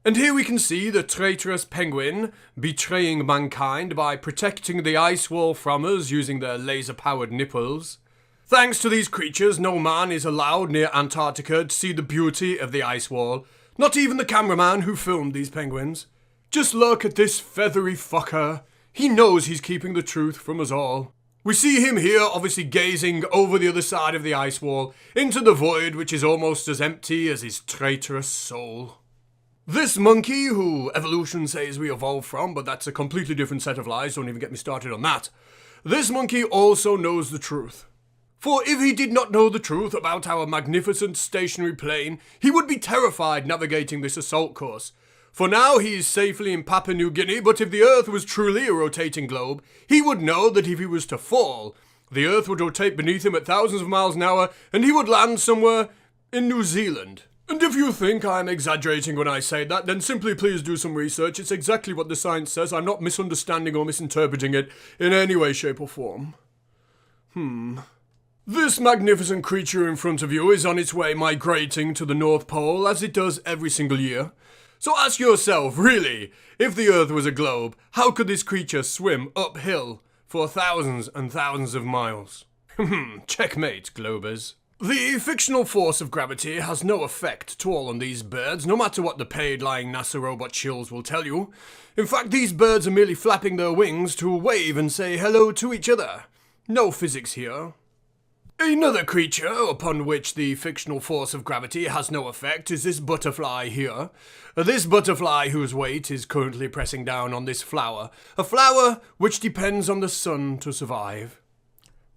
And here we can see the traitorous penguin betraying mankind by protecting the ice wall from us using their laser-powered nipples. Thanks to these creatures, no man is allowed near Antarctica to see the beauty of the ice wall. Not even the cameraman who filmed these penguins. Just look at this feathery fucker. He knows he's keeping the truth from us all. We see him here obviously gazing over the other side of the ice wall into the void which is almost as empty as his traitorous soul. This monkey, who evolution says we evolved from, but that's a completely different set of lies, don't even get me started on that. This monkey also knows the truth. For if he did not know the truth about our magnificent stationary plane, he would be terrified navigating this assault course. For now he is safely in Papua New Guinea, but if the Earth was truly a rotating globe, he would know that if he was to fall, the Earth would rotate beneath him at thousands of miles an hour, and he would land somewhere in New Zealand. And if you think I'm exaggerating when I say that, then simply please do some research. It's exactly what the science says. I'm not misunderstanding or misinterpreting it in any way, shape or form. This magnificent creature in front of you is on its way migrating to the North Pole, as it does every single year. So ask yourself, really, if the Earth was a globe, how could this creature swim uphill for thousands and thousands of miles? Checkmate, globers. The fictional force of gravity has no effect at all on these birds, no matter what the paid lying NASA robot shills will tell you. In fact, these birds are merely flapping their wings to wave and say hello to each other. No physics here. Another creature upon which the fictional force of gravity has no effect is this butterfly here. This butterfly whose weight is currently pressing down on this flower, a flower which depends on the sun to survive.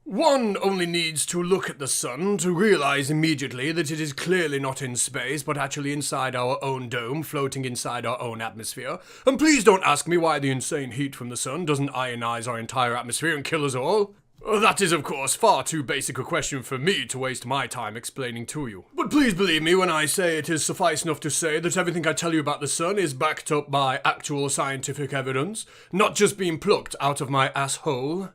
One only needs to look at the sun to realize immediately that it is clearly not in space, but actually inside our own dome, floating inside our own atmosphere. And please don't ask me why the insane heat from the sun doesn't ionize our entire atmosphere and kill us all. That is, of course, far too basic a question for me to waste my time explaining to you. But please believe me when I say it is suffice enough to say that everything I tell you about the sun is backed up by actual scientific evidence, not just being plucked out of my asshole.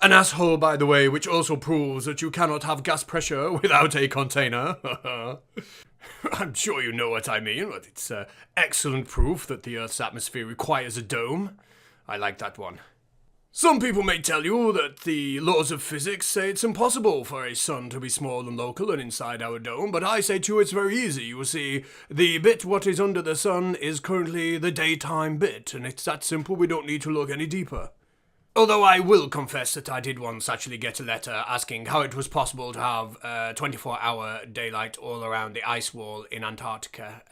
An asshole, by the way, which also proves that you cannot have gas pressure without a container. I'm sure you know what I mean, but it's excellent proof that the Earth's atmosphere requires a dome. I like that one. Some people may tell you that the laws of physics say it's impossible for a sun to be small and local and inside our dome, but I say to you it's very easy. You see, the bit what is under the sun is currently the daytime bit, and it's that simple, we don't need to look any deeper. Although I will confess that I did once actually get a letter asking how it was possible to have 24-hour daylight all around the ice wall in Antarctica.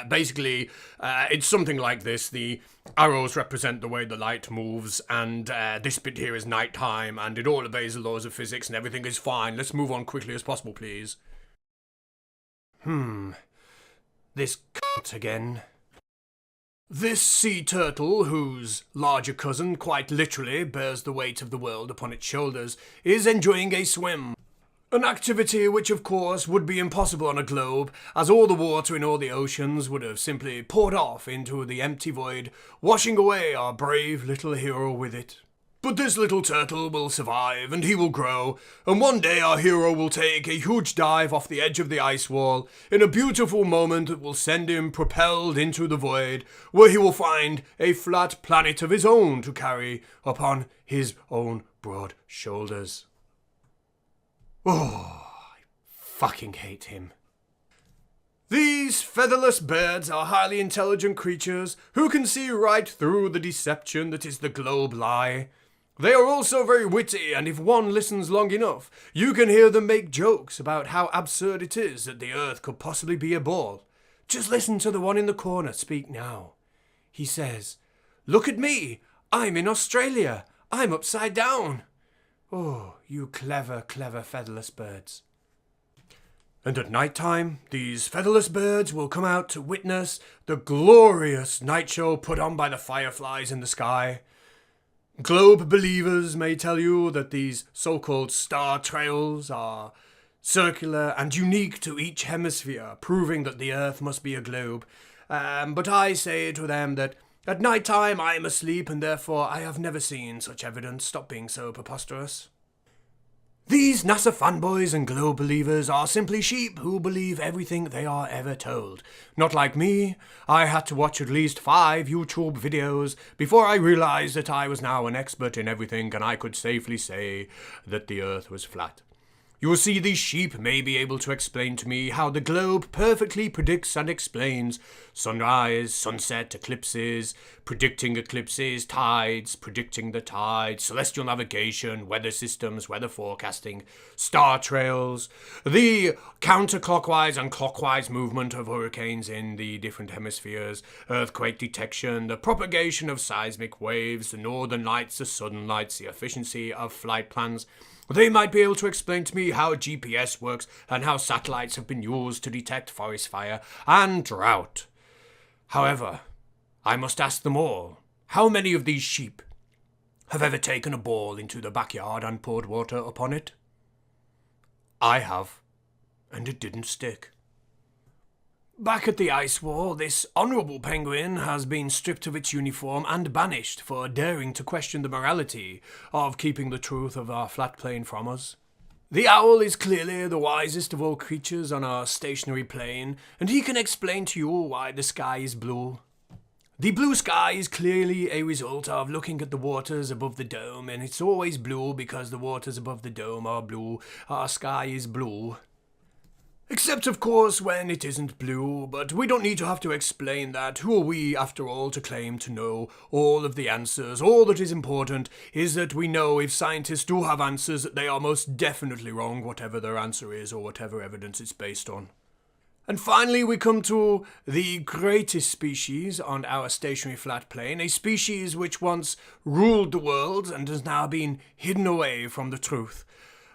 Basically, it's something like this. The arrows represent the way the light moves, and this bit here is nighttime, and it all obeys the laws of physics, and everything is fine. Let's move on quickly as possible, please. This cunt again. This sea turtle, whose larger cousin quite literally bears the weight of the world upon its shoulders, is enjoying a swim. An activity which, of course, would be impossible on a globe, as all the water in all the oceans would have simply poured off into the empty void, washing away our brave little hero with it. But this little turtle will survive, and he will grow, and one day our hero will take a huge dive off the edge of the ice wall, in a beautiful moment that will send him propelled into the void, where he will find a flat planet of his own to carry upon his own broad shoulders. Oh, I fucking hate him. These featherless birds are highly intelligent creatures who can see right through the deception that is the globe lie. They are also very witty, and if one listens long enough, you can hear them make jokes about how absurd it is that the Earth could possibly be a ball. Just listen to the one in the corner speak now. He says, "Look at me, I'm in Australia, I'm upside down." Oh, you clever, clever featherless birds. And at night time, these featherless birds will come out to witness the glorious night show put on by the fireflies in the sky. Globe believers may tell you that these so-called star trails are circular and unique to each hemisphere, proving that the Earth must be a globe. But I say to them that at night time I am asleep, and therefore I have never seen such evidence. Stop being so preposterous. These NASA fanboys and globe believers are simply sheep who believe everything they are ever told. Not like me. I had to watch at least 5 YouTube videos before I realized that I was now an expert in everything and I could safely say that the Earth was flat. You will see, these sheep may be able to explain to me how the globe perfectly predicts and explains sunrise, sunset, eclipses, predicting eclipses, tides, predicting the tides, celestial navigation, weather systems, weather forecasting, star trails, the counterclockwise and clockwise movement of hurricanes in the different hemispheres, earthquake detection, the propagation of seismic waves, the northern lights, the southern lights, the efficiency of flight plans. They might be able to explain to me how GPS works and how satellites have been used to detect forest fire and drought. However, I must ask them all, how many of these sheep have ever taken a ball into the backyard and poured water upon it? I have, and it didn't stick. Back at the ice wall, this honourable penguin has been stripped of its uniform and banished for daring to question the morality of keeping the truth of our flat plane from us. The owl is clearly the wisest of all creatures on our stationary plane, and he can explain to you why the sky is blue. The blue sky is clearly a result of looking at the waters above the dome, and it's always blue because the waters above the dome are blue. Our sky is blue. Except, of course, when it isn't blue, but we don't need to have to explain that. Who are we, after all, to claim to know all of the answers? All that is important is that we know if scientists do have answers, that they are most definitely wrong, whatever their answer is or whatever evidence it's based on. And finally, we come to the greatest species on our stationary flat plane, a species which once ruled the world and has now been hidden away from the truth.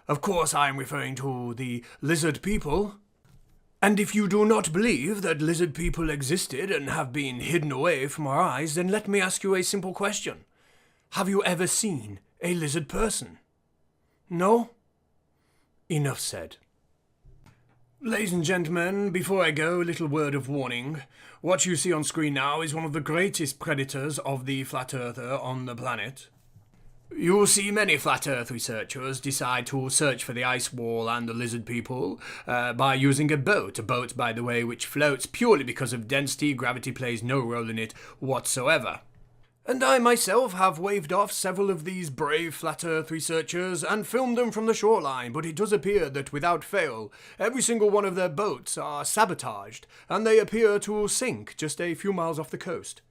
Of course, I am referring to the lizard people. And if you do not believe that lizard people existed and have been hidden away from our eyes, then let me ask you a simple question. Have you ever seen a lizard person? No? Enough said. Ladies and gentlemen, before I go, a little word of warning. What you see on screen now is one of the greatest predators of the flat earther on the planet. You will see many flat earth researchers decide to search for the ice wall and the lizard people by using a boat, by the way, which floats purely because of density. Gravity plays no role in it whatsoever. And I myself have waved off several of these brave flat earth researchers and filmed them from the shoreline, but it does appear that without fail, every single one of their boats are sabotaged, and they appear to sink just a few miles off the coast.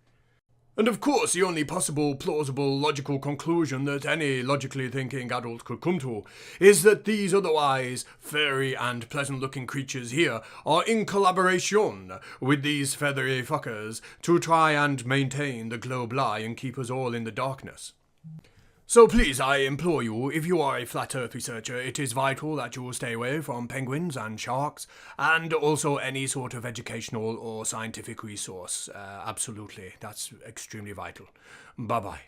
And of course, the only possible, plausible, logical conclusion that any logically thinking adult could come to is that these otherwise fairy and pleasant-looking creatures here are in collaboration with these feathery fuckers to try and maintain the globe lie and keep us all in the darkness. So please, I implore you, if you are a flat earth researcher, it is vital that you stay away from penguins and sharks, and also any sort of educational or scientific resource. Absolutely, that's extremely vital. Bye-bye.